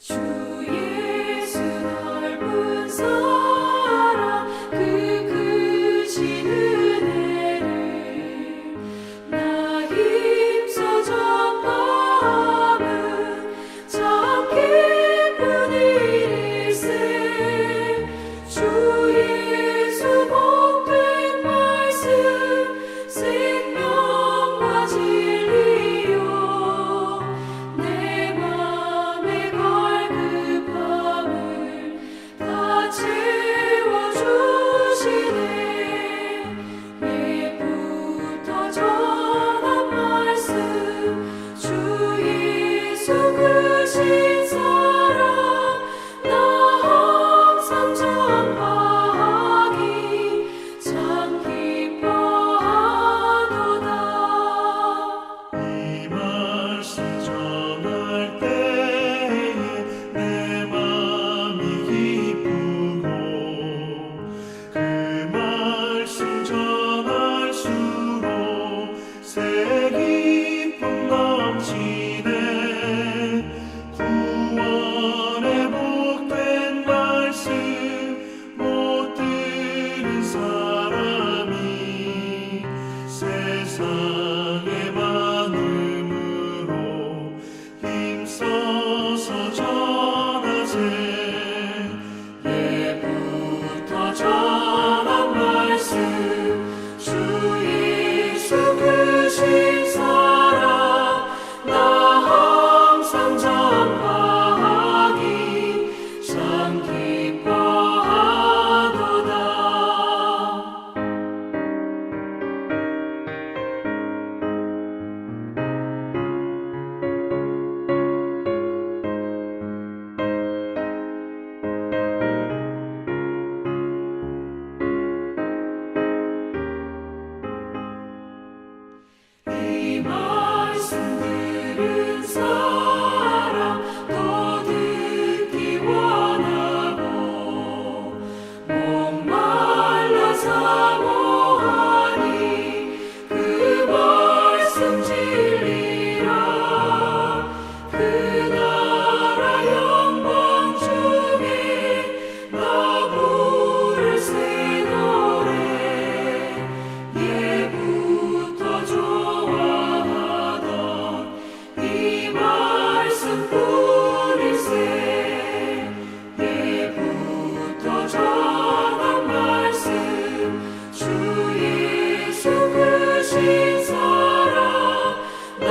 주 예수 넓은 사랑 그 크신 은혜를 나 힘써 전함은 참 기쁜 일일세. 주 예수 복된 말씀 생명과 진리요 내 맘에 갈급함을 다 채워주시네. 옛부터 전한 말씀 주 예수 크신 사랑 나 항상 전파하기 참 기뻐하도다. 이 말씀 전할 때에 내 맘이 기쁘고 그 말씀 전할수록 새 기쁨 넘치네. 구원의 복된 말씀 못 들은 사람이 세상에 많음으로 힘써서 전하세. 예부터 전한 말씀 주 예수 크신 사랑 나 항상 전파하기 참 기뻐하도다. 이 말씀 들은 사람 더 듣기 원하고 목말라 사모하니 그 말씀 진리라. 그 나라 영광 중에 나 부를 새 노래 예부터 좋아하던 이 말씀뿐일세. 예부터 전한 말씀 주 예수 크신 사랑 나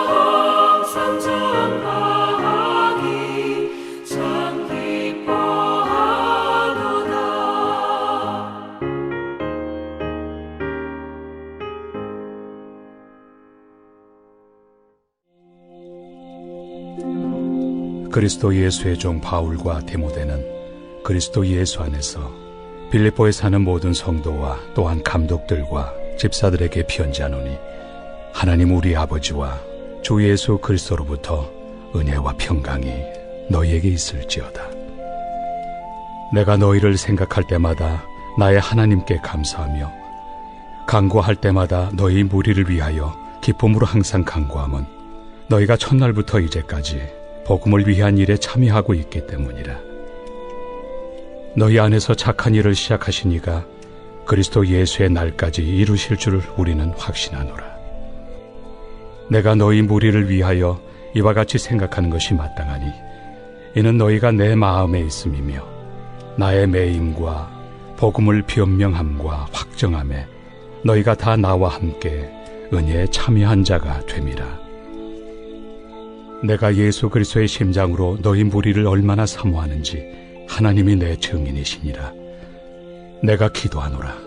항상 전파하기 참 기뻐하도다. 그리스도 예수의 종 바울과 디모데는 그리스도 예수 안에서 빌립보에 사는 모든 성도와 또한 감독들과 집사들에게 편지하노니 하나님 우리 아버지와 주 예수 그리스도로부터 은혜와 평강이 너희에게 있을지어다. 내가 너희를 생각할 때마다 나의 하나님께 감사하며 간구할 때마다 너희 무리를 위하여 기쁨으로 항상 간구함은 너희가 첫날부터 이제까지 복음을 위한 일에 참여하고 있기 때문이라. 너희 안에서 착한 일을 시작하신 이가 그리스도 예수의 날까지 이루실 줄을 우리는 확신하노라. 내가 너희 무리를 위하여 이와 같이 생각하는 것이 마땅하니 이는 너희가 내 마음에 있음이며 나의 매임과 복음을 변명함과 확정함에 너희가 다 나와 함께 은혜에 참여한 자가 됨이라. 내가 예수 그리스도의 심장으로 너희 무리를 얼마나 사모하는지 하나님이 내 증인이시니라. 내가 기도하노라.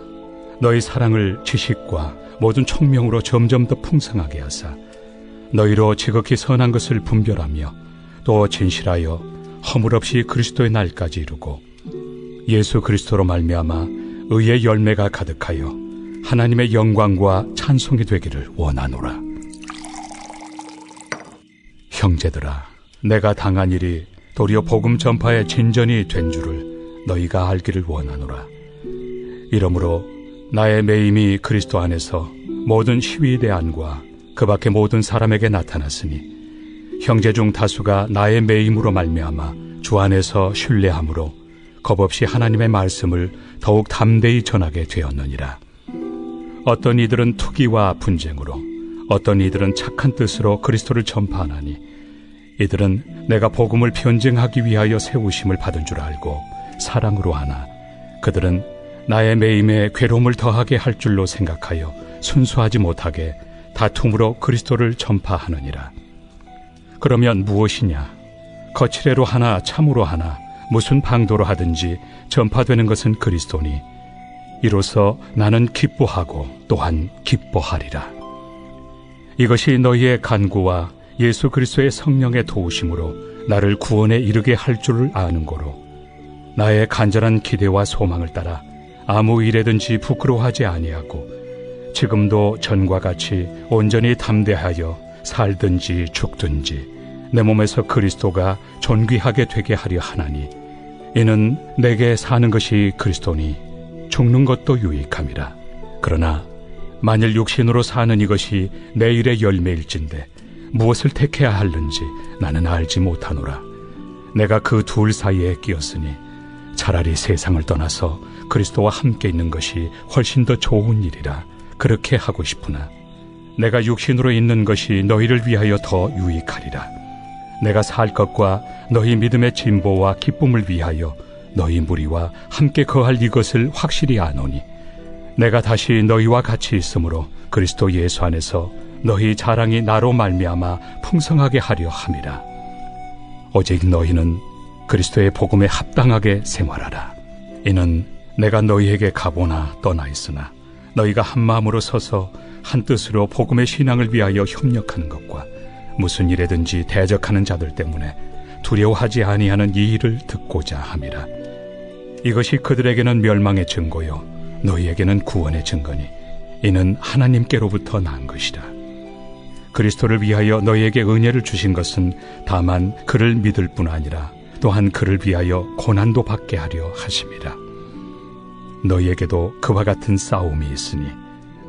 너희 사랑을 지식과 모든 총명으로 점점 더 풍성하게 하사 너희로 지극히 선한 것을 분별하며 또 진실하여 허물 없이 그리스도의 날까지 이루고 예수 그리스도로 말미암아 의의 열매가 가득하여 하나님의 영광과 찬송이 되기를 원하노라. 형제들아, 내가 당한 일이 도리어 복음 전파의 진전이 된 줄을 너희가 알기를 원하노라. 이러므로 나의 매임이 그리스도 안에서 모든 시위대안과 그 밖의 모든 사람에게 나타났으니 형제 중 다수가 나의 매임으로 말미암아 주 안에서 신뢰함으로 겁없이 하나님의 말씀을 더욱 담대히 전하게 되었느니라. 어떤 이들은 투기와 분쟁으로, 어떤 이들은 착한 뜻으로 그리스도를 전파하나니 이들은 내가 복음을 변증하기 위하여 세우심을 받은 줄 알고 사랑으로 하나 그들은 나의 매임에 괴로움을 더하게 할 줄로 생각하여 순수하지 못하게 다툼으로 그리스도를 전파하느니라. 그러면 무엇이냐? 거칠애로 하나 참으로 하나 무슨 방도로 하든지 전파되는 것은 그리스도니 이로써 나는 기뻐하고 또한 기뻐하리라. 이것이 너희의 간구와 예수 그리스도의 성령의 도우심으로 나를 구원에 이르게 할 줄을 아는 고로 나의 간절한 기대와 소망을 따라 아무 일에든지 부끄러워하지 아니하고 지금도 전과 같이 온전히 담대하여 살든지 죽든지 내 몸에서 그리스도가 존귀하게 되게 하려 하나니 이는 내게 사는 것이 그리스도니 죽는 것도 유익함이라. 그러나 만일 육신으로 사는 이것이 내 일의 열매일진데 무엇을 택해야 하는지 나는 알지 못하노라. 내가 그 둘 사이에 끼었으니 차라리 세상을 떠나서 그리스도와 함께 있는 것이 훨씬 더 좋은 일이라 그렇게 하고 싶으나 내가 육신으로 있는 것이 너희를 위하여 더 유익하리라. 내가 살 것과 너희 믿음의 진보와 기쁨을 위하여 너희 무리와 함께 거할 이것을 확실히 아노니 내가 다시 너희와 같이 있으므로 그리스도 예수 안에서 너희 자랑이 나로 말미암아 풍성하게 하려 함이라. 오직 너희는 그리스도의 복음에 합당하게 생활하라. 이는 내가 너희에게 가보나 떠나 있으나 너희가 한 마음으로 서서 한 뜻으로 복음의 신앙을 위하여 협력하는 것과 무슨 일에든지 대적하는 자들 때문에 두려워하지 아니하는 이 일을 듣고자 함이라. 이것이 그들에게는 멸망의 증거요 너희에게는 구원의 증거니 이는 하나님께로부터 난 것이라. 그리스도를 위하여 너희에게 은혜를 주신 것은 다만 그를 믿을 뿐 아니라 또한 그를 위하여 고난도 받게 하려 하심이라. 너희에게도 그와 같은 싸움이 있으니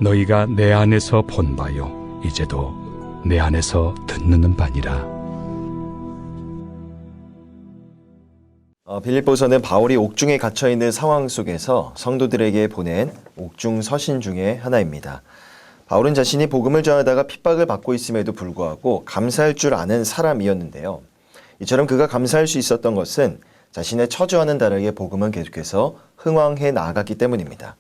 너희가 내 안에서 본 바요 이제도 내 안에서 듣는 바니라. 빌립보서는 바울이 옥중에 갇혀있는 상황 속에서 성도들에게 보낸 옥중 서신 중에 하나입니다. 바울은 자신이 복음을 전하다가 핍박을 받고 있음에도 불구하고 감사할 줄 아는 사람이었는데요. 이처럼 그가 감사할 수 있었던 것은 자신의 처지와는 다르게 복음은 계속해서 흥왕해 나아갔기 때문입니다.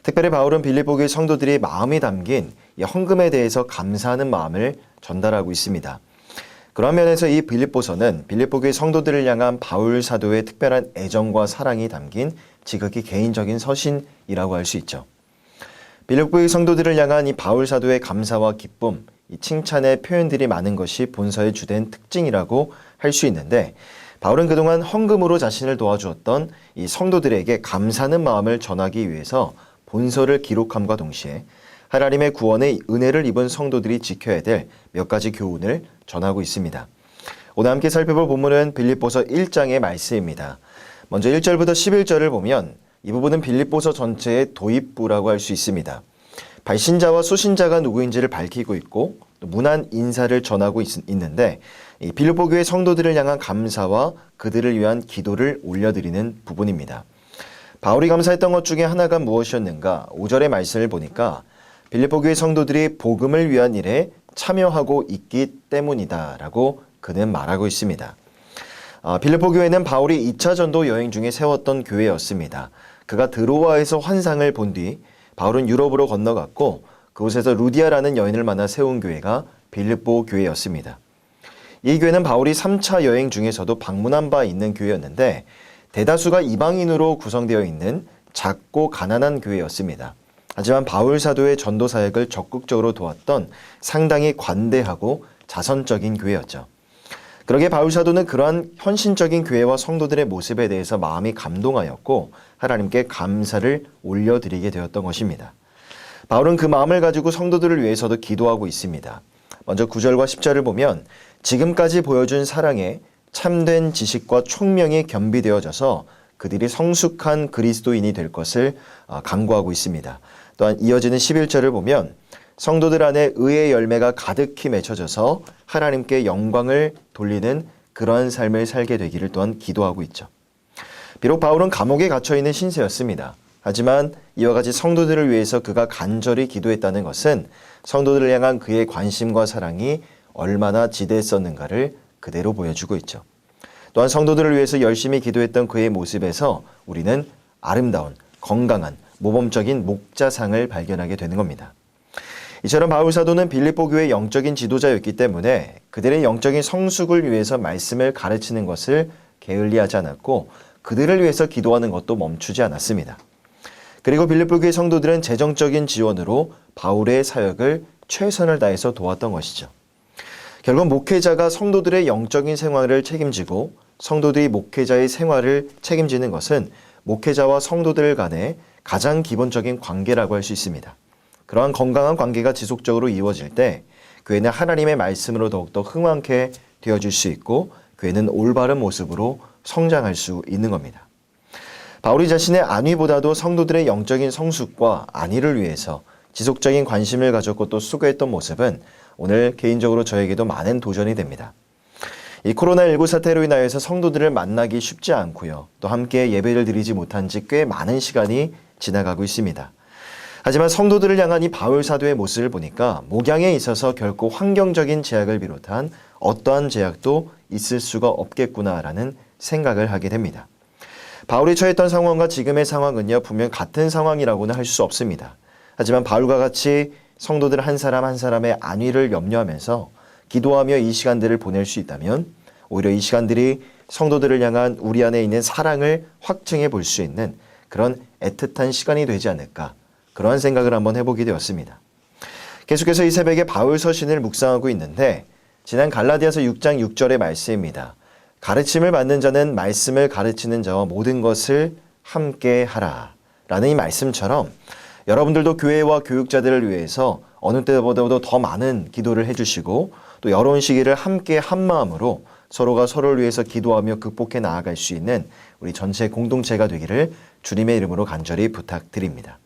특별히 바울은 빌립보 교회 성도들이 마음이 담긴 이 헌금에 대해서 감사하는 마음을 전달하고 있습니다. 그런 면에서 이 빌립보서는 빌립보 교회 성도들을 향한 바울 사도의 특별한 애정과 사랑이 담긴 지극히 개인적인 서신이라고 할 수 있죠. 빌립보 교회 성도들을 향한 이 바울 사도의 감사와 기쁨, 이 칭찬의 표현들이 많은 것이 본서의 주된 특징이라고 할 수 있는데 바울은 그동안 헌금으로 자신을 도와주었던 이 성도들에게 감사하는 마음을 전하기 위해서 본서를 기록함과 동시에 하나님의 구원의 은혜를 입은 성도들이 지켜야 될 몇 가지 교훈을 전하고 있습니다. 오늘 함께 살펴볼 본문은 빌립보서 1장의 말씀입니다. 먼저 1절부터 11절을 보면 이 부분은 빌립보서 전체의 도입부라고 할 수 있습니다. 발신자와 수신자가 누구인지를 밝히고 있고 또 문안 인사를 전하고 있는데 이 빌립보 교회 성도들을 향한 감사와 그들을 위한 기도를 올려드리는 부분입니다. 바울이 감사했던 것 중에 하나가 무엇이었는가? 5절의 말씀을 보니까 빌립보 교회 성도들이 복음을 위한 일에 참여하고 있기 때문이다 라고 그는 말하고 있습니다. 빌립보 교회는 바울이 2차 전도 여행 중에 세웠던 교회였습니다. 그가 드로아에서 환상을 본 뒤 바울은 유럽으로 건너갔고 그곳에서 루디아라는 여인을 만나 세운 교회가 빌립보 교회였습니다. 이 교회는 바울이 3차 여행 중에서도 방문한 바 있는 교회였는데 대다수가 이방인으로 구성되어 있는 작고 가난한 교회였습니다. 하지만 바울 사도의 전도 사역을 적극적으로 도왔던 상당히 관대하고 자선적인 교회였죠. 그러게 바울 사도는 그러한 헌신적인 교회와 성도들의 모습에 대해서 마음이 감동하였고 하나님께 감사를 올려드리게 되었던 것입니다. 바울은 그 마음을 가지고 성도들을 위해서도 기도하고 있습니다. 먼저 9절과 10절을 보면 지금까지 보여준 사랑에 참된 지식과 총명이 겸비되어져서 그들이 성숙한 그리스도인이 될 것을 간구하고 있습니다. 또한 이어지는 11절을 보면 성도들 안에 의의 열매가 가득히 맺혀져서 하나님께 영광을 돌리는 그러한 삶을 살게 되기를 또한 기도하고 있죠. 비록 바울은 감옥에 갇혀있는 신세였습니다. 하지만 이와 같이 성도들을 위해서 그가 간절히 기도했다는 것은 성도들을 향한 그의 관심과 사랑이 얼마나 지대했었는가를 그대로 보여주고 있죠. 또한 성도들을 위해서 열심히 기도했던 그의 모습에서 우리는 아름다운, 건강한, 모범적인 목자상을 발견하게 되는 겁니다. 이처럼 바울 사도는 빌립보 교회의 영적인 지도자였기 때문에 그들의 영적인 성숙을 위해서 말씀을 가르치는 것을 게을리하지 않았고 그들을 위해서 기도하는 것도 멈추지 않았습니다. 그리고 빌립보 교회 성도들은 재정적인 지원으로 바울의 사역을 최선을 다해서 도왔던 것이죠. 결국 목회자가 성도들의 영적인 생활을 책임지고 성도들이 목회자의 생활을 책임지는 것은 목회자와 성도들 간의 가장 기본적인 관계라고 할 수 있습니다. 그러한 건강한 관계가 지속적으로 이루어질 때 교회는 하나님의 말씀으로 더욱더 흥왕케 되어질 수 있고 교회는 올바른 모습으로 성장할 수 있는 겁니다. 바울이 자신의 안위보다도 성도들의 영적인 성숙과 안위를 위해서 지속적인 관심을 가졌고 또 수고했던 모습은 오늘 개인적으로 저에게도 많은 도전이 됩니다. 이 코로나19 사태로 인하여서 성도들을 만나기 쉽지 않고요. 또 함께 예배를 드리지 못한 지 꽤 많은 시간이 지나가고 있습니다. 하지만 성도들을 향한 이 바울 사도의 모습을 보니까 목양에 있어서 결코 환경적인 제약을 비롯한 어떠한 제약도 있을 수가 없겠구나라는 생각을 하게 됩니다. 바울이 처했던 상황과 지금의 상황은요, 분명 같은 상황이라고는 할 수 없습니다. 하지만 바울과 같이 성도들 한 사람 한 사람의 안위를 염려하면서 기도하며 이 시간들을 보낼 수 있다면 오히려 이 시간들이 성도들을 향한 우리 안에 있는 사랑을 확증해 볼 수 있는 그런 애틋한 시간이 되지 않을까, 그러한 생각을 한번 해보게 되었습니다. 계속해서 이 새벽에 바울 서신을 묵상하고 있는데 지난 갈라디아서 6장 6절의 말씀입니다. 가르침을 받는 자는 말씀을 가르치는 자와 모든 것을 함께 하라 라는 이 말씀처럼 여러분들도 교회와 교육자들을 위해서 어느 때보다도 더 많은 기도를 해주시고 또 어려운 시기를 함께 한마음으로 서로가 서로를 위해서 기도하며 극복해 나아갈 수 있는 우리 전체 공동체가 되기를 주님의 이름으로 간절히 부탁드립니다.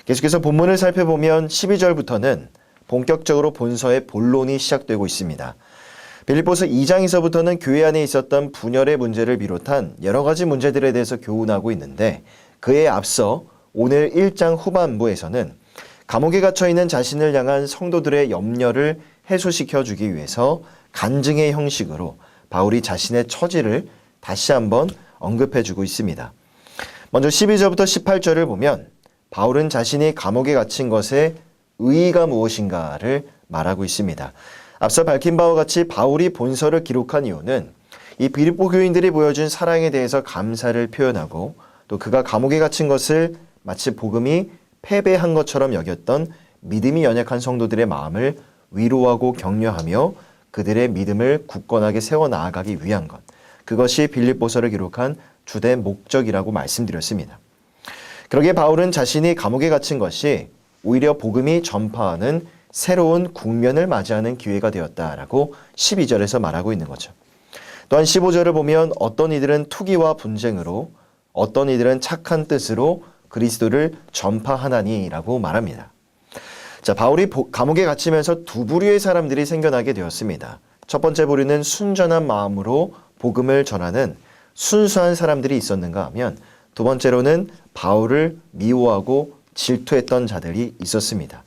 계속해서 본문을 살펴보면 12절부터는 본격적으로 본서의 본론이 시작되고 있습니다. 빌립보서 2장에서부터는 교회 안에 있었던 분열의 문제를 비롯한 여러 가지 문제들에 대해서 교훈하고 있는데 그에 앞서 오늘 1장 후반부에서는 감옥에 갇혀 있는 자신을 향한 성도들의 염려를 해소시켜 주기 위해서 간증의 형식으로 바울이 자신의 처지를 다시 한번 언급해 주고 있습니다. 먼저 12절부터 18절을 보면 바울은 자신이 감옥에 갇힌 것의 의의가 무엇인가를 말하고 있습니다. 앞서 밝힌 바와 같이 바울이 본서를 기록한 이유는 이 빌립보 교인들이 보여준 사랑에 대해서 감사를 표현하고 또 그가 감옥에 갇힌 것을 마치 복음이 패배한 것처럼 여겼던 믿음이 연약한 성도들의 마음을 위로하고 격려하며 그들의 믿음을 굳건하게 세워나가기 위한 것, 그것이 빌립보서를 기록한 주된 목적이라고 말씀드렸습니다. 그러기에 바울은 자신이 감옥에 갇힌 것이 오히려 복음이 전파하는 새로운 국면을 맞이하는 기회가 되었다라고 12절에서 말하고 있는 거죠. 또한 15절을 보면 어떤 이들은 투기와 분쟁으로 어떤 이들은 착한 뜻으로 그리스도를 전파하나니라고 말합니다. 자, 바울이 감옥에 갇히면서 두 부류의 사람들이 생겨나게 되었습니다. 첫 번째 부류는 순전한 마음으로 복음을 전하는 순수한 사람들이 있었는가 하면 두 번째로는 바울을 미워하고 질투했던 자들이 있었습니다.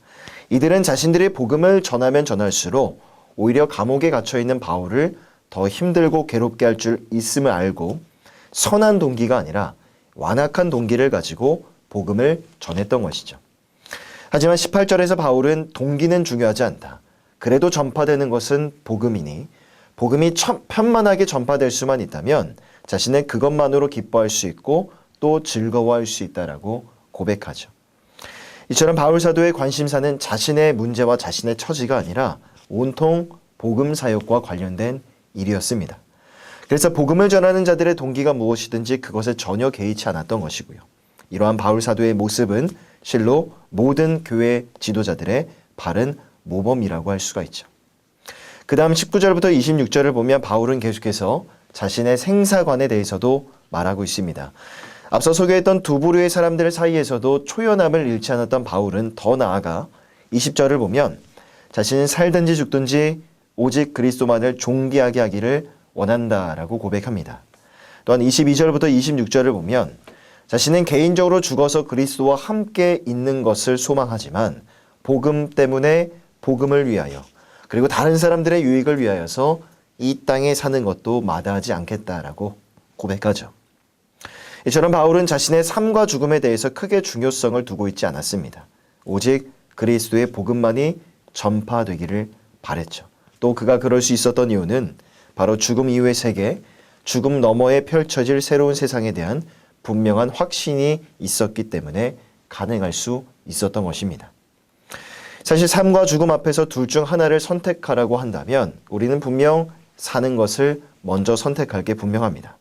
이들은 자신들의 복음을 전하면 전할수록 오히려 감옥에 갇혀있는 바울을 더 힘들고 괴롭게 할 줄 있음을 알고 선한 동기가 아니라 완악한 동기를 가지고 복음을 전했던 것이죠. 하지만 18절에서 바울은 동기는 중요하지 않다. 그래도 전파되는 것은 복음이니 복음이 편만하게 전파될 수만 있다면 자신은 그것만으로 기뻐할 수 있고 또 즐거워할 수 있다라고 고백하죠. 이처럼 바울 사도의 관심사는 자신의 문제와 자신의 처지가 아니라 온통 복음 사역과 관련된 일이었습니다. 그래서 복음을 전하는 자들의 동기가 무엇이든지 그것에 전혀 개의치 않았던 것이고요. 이러한 바울 사도의 모습은 실로 모든 교회 지도자들의 바른 모범이라고 할 수가 있죠. 그 다음 19절부터 26절을 보면 바울은 계속해서 자신의 생사관에 대해서도 말하고 있습니다. 앞서 소개했던 두 부류의 사람들 사이에서도 초연함을 잃지 않았던 바울은 더 나아가 20절을 보면 자신은 살든지 죽든지 오직 그리스도만을 존귀하게 하기를 원한다라고 고백합니다. 또한 22절부터 26절을 보면 자신은 개인적으로 죽어서 그리스도와 함께 있는 것을 소망하지만 복음 때문에 복음을 위하여 그리고 다른 사람들의 유익을 위하여서 이 땅에 사는 것도 마다하지 않겠다라고 고백하죠. 이처럼 바울은 자신의 삶과 죽음에 대해서 크게 중요성을 두고 있지 않았습니다. 오직 그리스도의 복음만이 전파되기를 바랬죠. 또 그가 그럴 수 있었던 이유는 바로 죽음 이후의 세계, 죽음 너머에 펼쳐질 새로운 세상에 대한 분명한 확신이 있었기 때문에 가능할 수 있었던 것입니다. 사실 삶과 죽음 앞에서 둘 중 하나를 선택하라고 한다면 우리는 분명 사는 것을 먼저 선택할 게 분명합니다.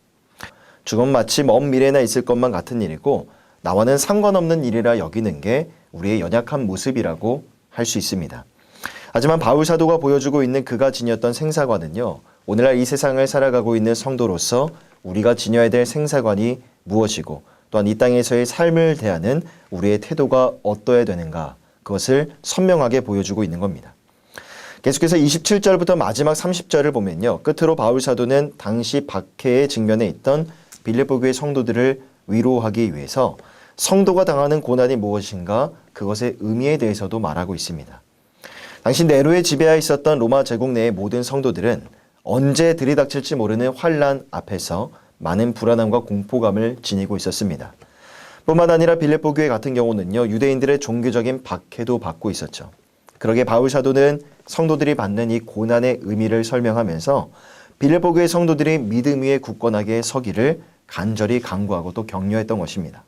죽음은 마치 먼 미래나 있을 것만 같은 일이고 나와는 상관없는 일이라 여기는 게 우리의 연약한 모습이라고 할 수 있습니다. 하지만 바울 사도가 보여주고 있는 그가 지녔던 생사관은요, 오늘날 이 세상을 살아가고 있는 성도로서 우리가 지녀야 될 생사관이 무엇이고 또한 이 땅에서의 삶을 대하는 우리의 태도가 어떠해야 되는가, 그것을 선명하게 보여주고 있는 겁니다. 계속해서 27절부터 마지막 30절을 보면요, 끝으로 바울 사도는 당시 박해의 직면에 있던 빌립보 교회 성도들을 위로하기 위해서 성도가 당하는 고난이 무엇인가, 그것의 의미에 대해서도 말하고 있습니다. 당시 네로의 지배하에 있었던 로마 제국 내의 모든 성도들은 언제 들이닥칠지 모르는 환난 앞에서 많은 불안함과 공포감을 지니고 있었습니다. 뿐만 아니라 빌립보 교회 같은 경우는요, 유대인들의 종교적인 박해도 받고 있었죠. 그러게 바울 사도는 성도들이 받는 이 고난의 의미를 설명하면서 빌립보 교회 성도들이 믿음 위에 굳건하게 서기를 간절히 강구하고 또 격려했던 것입니다.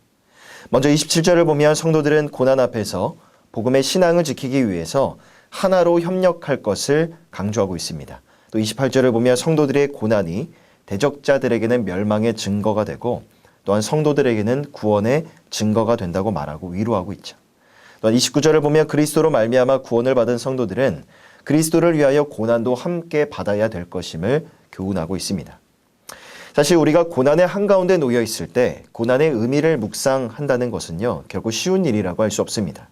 먼저 27절을 보면 성도들은 고난 앞에서 복음의 신앙을 지키기 위해서 하나로 협력할 것을 강조하고 있습니다. 또 28절을 보면 성도들의 고난이 대적자들에게는 멸망의 증거가 되고 또한 성도들에게는 구원의 증거가 된다고 말하고 위로하고 있죠. 또한 29절을 보면 그리스도로 말미암아 구원을 받은 성도들은 그리스도를 위하여 고난도 함께 받아야 될 것임을 교훈하고 있습니다. 사실 우리가 고난의 한가운데 놓여 있을 때 고난의 의미를 묵상한다는 것은요, 결코 쉬운 일이라고 할 수 없습니다.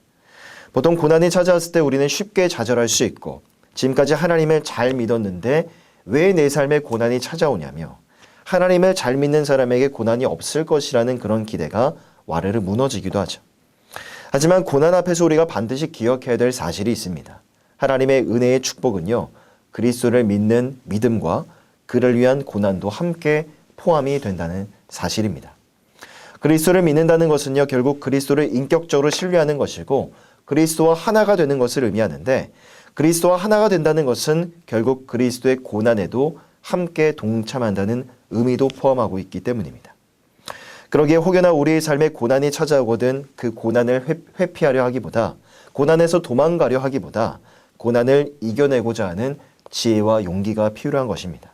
보통 고난이 찾아왔을 때 우리는 쉽게 좌절할 수 있고 지금까지 하나님을 잘 믿었는데 왜 내 삶에 고난이 찾아오냐며 하나님을 잘 믿는 사람에게 고난이 없을 것이라는 그런 기대가 와르르 무너지기도 하죠. 하지만 고난 앞에서 우리가 반드시 기억해야 될 사실이 있습니다. 하나님의 은혜의 축복은요, 그리스도를 믿는 믿음과 그를 위한 고난도 함께 포함이 된다는 사실입니다. 그리스도를 믿는다는 것은요, 결국 그리스도를 인격적으로 신뢰하는 것이고 그리스도와 하나가 되는 것을 의미하는데, 그리스도와 하나가 된다는 것은 결국 그리스도의 고난에도 함께 동참한다는 의미도 포함하고 있기 때문입니다. 그러기에 혹여나 우리의 삶에 고난이 찾아오거든 그 고난을 회피하려 하기보다, 고난에서 도망가려 하기보다 고난을 이겨내고자 하는 지혜와 용기가 필요한 것입니다.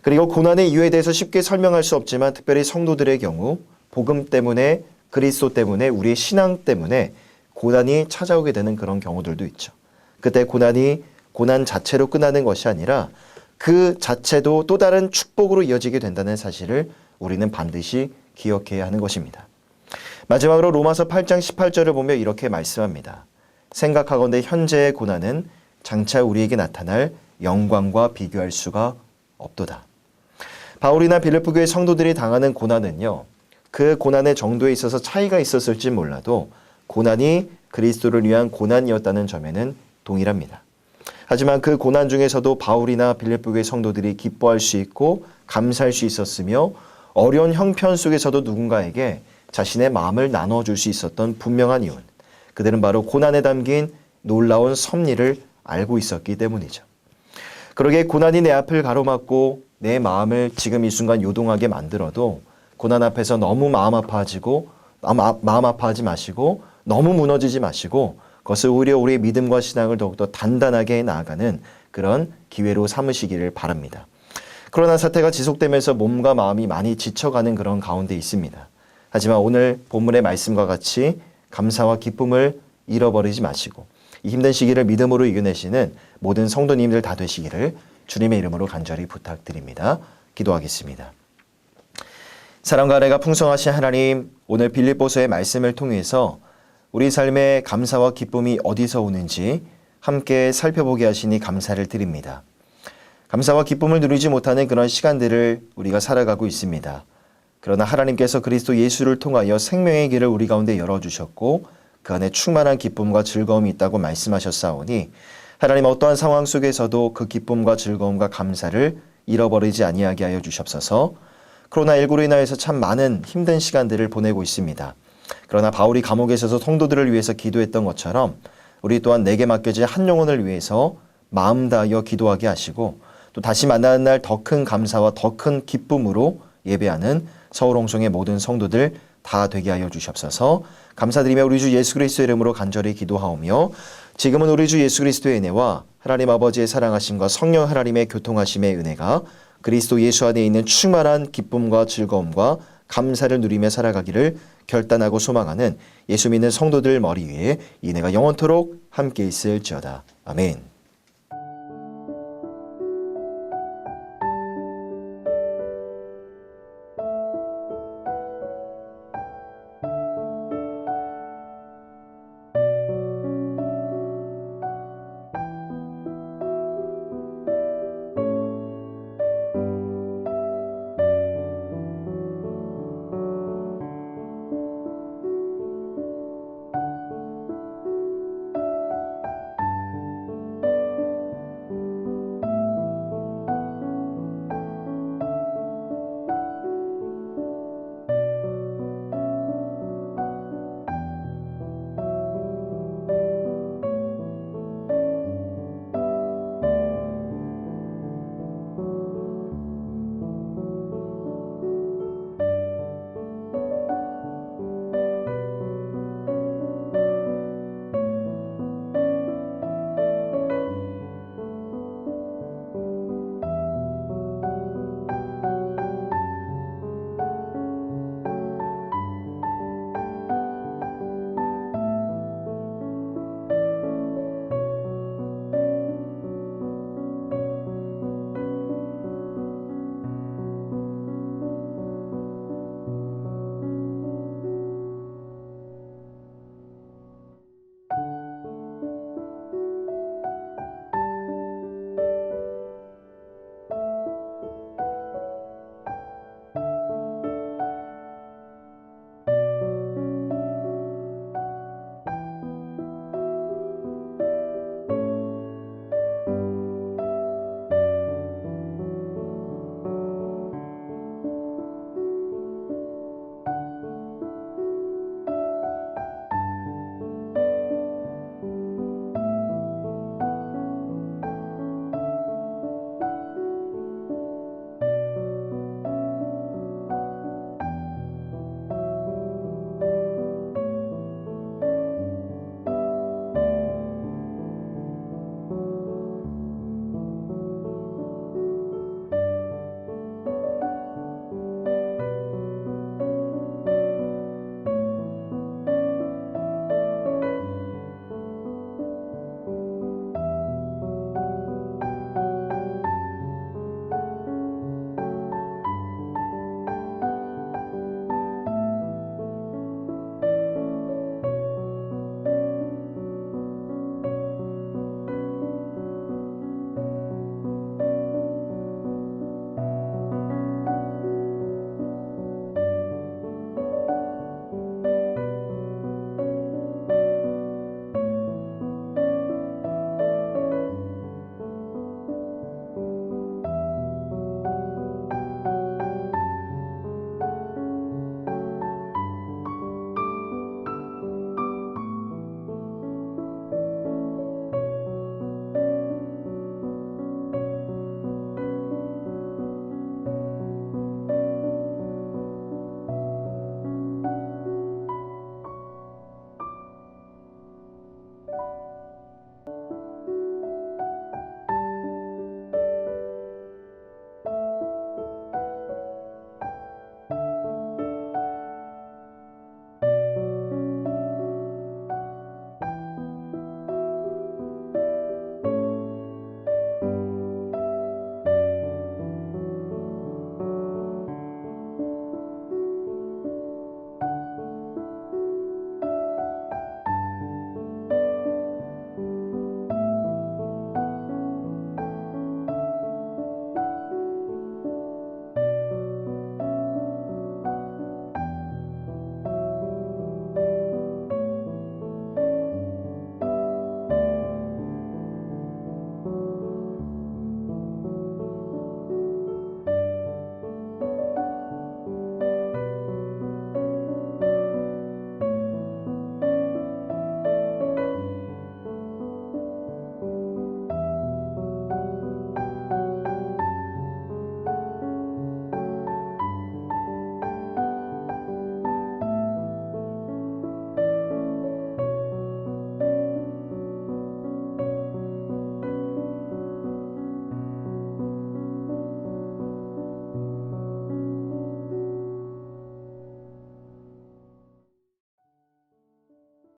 그리고 고난의 이유에 대해서 쉽게 설명할 수 없지만 특별히 성도들의 경우 복음 때문에, 그리스도 때문에, 우리의 신앙 때문에 고난이 찾아오게 되는 그런 경우들도 있죠. 그때 고난이 고난 자체로 끝나는 것이 아니라 그 자체도 또 다른 축복으로 이어지게 된다는 사실을 우리는 반드시 기억해야 하는 것입니다. 마지막으로 로마서 8장 18절을 보며 이렇게 말씀합니다. 생각하건대 현재의 고난은 장차 우리에게 나타날 영광과 비교할 수가 없도다. 바울이나 빌립보 교회 성도들이 당하는 고난은요, 그 고난의 정도에 있어서 차이가 있었을지 몰라도 고난이 그리스도를 위한 고난이었다는 점에는 동일합니다. 하지만 그 고난 중에서도 바울이나 빌립보 교회 성도들이 기뻐할 수 있고 감사할 수 있었으며 어려운 형편 속에서도 누군가에게 자신의 마음을 나눠줄 수 있었던 분명한 이유는 그들은 바로 고난에 담긴 놀라운 섭리를 알고 있었기 때문이죠. 그러기에 고난이 내 앞을 가로막고 내 마음을 지금 이 순간 요동하게 만들어도 고난 앞에서 너무 마음 아파하지 마시고 너무 무너지지 마시고 그것을 오히려 우리의 믿음과 신앙을 더욱더 단단하게 나아가는 그런 기회로 삼으시기를 바랍니다. 코로나 사태가 지속되면서 몸과 마음이 많이 지쳐가는 그런 가운데 있습니다. 하지만 오늘 본문의 말씀과 같이 감사와 기쁨을 잃어버리지 마시고 이 힘든 시기를 믿음으로 이겨내시는 모든 성도님들 다 되시기를 주님의 이름으로 간절히 부탁드립니다. 기도하겠습니다. 사랑과 은혜가 풍성하신 하나님, 오늘 빌립보서의 말씀을 통해서 우리 삶의 감사와 기쁨이 어디서 오는지 함께 살펴보게 하시니 감사를 드립니다. 감사와 기쁨을 누리지 못하는 그런 시간들을 우리가 살아가고 있습니다. 그러나 하나님께서 그리스도 예수를 통하여 생명의 길을 우리 가운데 열어주셨고 그 안에 충만한 기쁨과 즐거움이 있다고 말씀하셨사오니 하나님 어떠한 상황 속에서도 그 기쁨과 즐거움과 감사를 잃어버리지 아니하게 하여 주시옵소서. 코로나19로 인하여서 참 많은 힘든 시간들을 보내고 있습니다. 그러나 바울이 감옥에 있어서 성도들을 위해서 기도했던 것처럼 우리 또한 내게 맡겨진 한 영혼을 위해서 마음 다하여 기도하게 하시고 또 다시 만나는 날 더 큰 감사와 더 큰 기쁨으로 예배하는 서울홍성의 모든 성도들 다 되게 하여 주시옵소서. 감사드리며 우리 주 예수 그리스도의 이름으로 간절히 기도하오며 지금은 우리 주 예수 그리스도의 은혜와 하나님 아버지의 사랑하심과 성령 하나님의 교통하심의 은혜가 그리스도 예수 안에 있는 충만한 기쁨과 즐거움과 감사를 누리며 살아가기를 결단하고 소망하는 예수 믿는 성도들 머리 위에 이 은혜가 영원토록 함께 있을지어다. 아멘.